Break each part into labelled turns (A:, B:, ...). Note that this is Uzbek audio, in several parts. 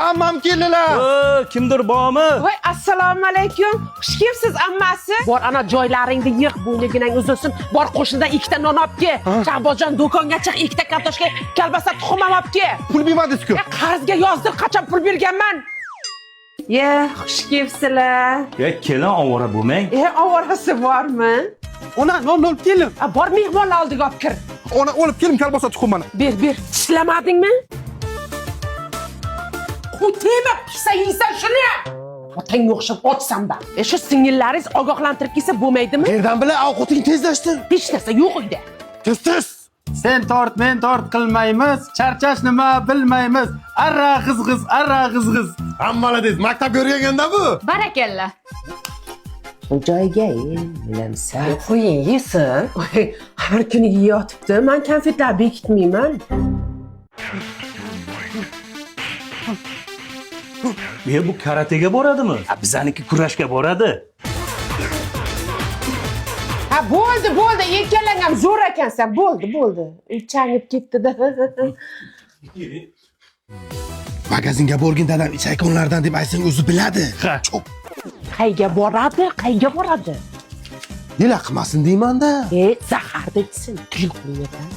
A: Ammam keldilar.
B: Kimdir bormi?
C: Voy, assalomu alaykum. Xush kelibsiz ammasi. Bor ana joylaringni yig', bo'yniginang uzilsin. Bor qo'shnidan ikkita non olib kel. Shahbozjon do'konga chiq, ikkita kartoshka, kalbasa, tuxum olib kel.
A: Pul bermadingiz-ku.
C: Qarzga yozdir, qachon pul berganman? Xush kelibsizlar.
B: Kelin ovora bo'lmang.
C: Ovorasi bormi?
A: Ona non olib keling.
C: Bor mehmonlar oldiga olib kir.
A: Ona olib keling kalbosa tuxumini.
C: Ber. Tishlamadingmi? Tema pisa yeysan shuni. Otangga o'xshab ochsan-da. Shu singillaringiz ogohlantirib kelsa bo'lmaydimi?
A: Qayerdan bilay, ovqating tezlashdi.
C: Hech narsa yo'q uyda.
A: Tez.
D: Sen tort, men tort qilmaymiz. Charchash nima bilmaymiz. Arra g'izg'iz.
A: Hammaladiz, maktab o'rganganda bu.
E: Barakalla.
C: Joyiga bilamsan. Qo'ying, yesin. Har kuni yeyotibdi. Men konfetlar bekitmayman.
B: Bu karatega boradimi? Bizaniki kurashga boradi.
C: Bo'ldi. Ikkalang ham zo'r ekansan. Bo'ldi. Changib ketdi-da.
A: Magazinga borgin dadam ichaykonlardan deb aytsang o'zi biladi.
B: Ha.
C: Qayga boradi?
A: Nima qilmasin deyman-da.
C: Zahar degsin. Til qo'yasan.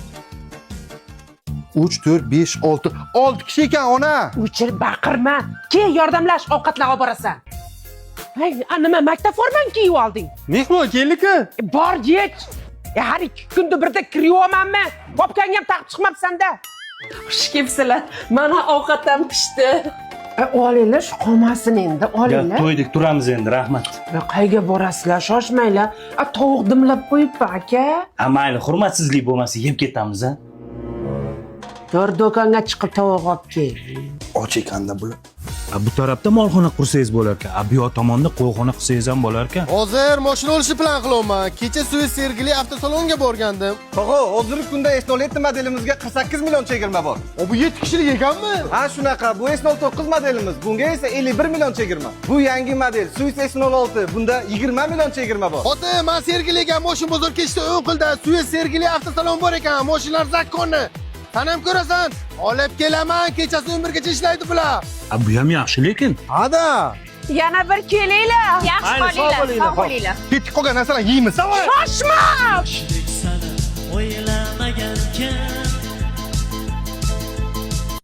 A: 3 4 5 6 kishi ekan ona.
C: O'chir baqirma. Kel yordamlash, ovqatlar olib borasan. Nima maktab formani kiyib olding?
A: Mehmon keldi-ku.
C: Bor yech. Har 2 kunda birda kiryapmanmi? Popkangga ham taqib chiqmabsan-da. Xush kelibsizlar. Mana ovqatam pishdi. Olinglar, qolmasin endi, olinglar.
B: To'ydik, turamiz endi, rahmat.
C: Qayga borasizlar? Shoshmanglar. Tovuq dimlab qo'yibdi, aka.
B: Mayli, hurmatsizlik bo'lmasa, yeb ketamiz, ha?
C: To'r do'konga chiqib tovuq olib kel.
A: Och ekanda bular.
B: Bu tarafda molxona qursangiz bo'lar ekan. Bu yoq tomonda qo'yxona qilsangiz ham bo'lar ekan.
A: Hozir mashina olishni plan qilyapman. Kecha Suez Sergeli avtosalonga borgandim.
D: Tog'a, hozirgi kunda S07 modelimizga 48 million chegirma bor.
A: Bu 7 kishilik ekanmi?
D: Ha, shunaqa. Bu S09 modelimiz. Bunga esa 51 million chegirma. Bu yangi model Suez S06. Bunda 20 million chegirma bor.
A: Ota, men Sergeliga mashina bozor ketishda 10 qilda Suez Sergeli avtosalon bor ekan. Mashinalar zakkonni. Sen ham ko'rasan. Olib kelaman, kechasi 11gacha ishlaydi bular.
B: Bu ham yaxshi, lekin.
A: Hada.
C: Yana bir kelinglar.
E: Yaxshi bo'linglar, sog' bo'linglar.
A: Ketib qolgan narsalarni yeymiz.
C: Shoshma!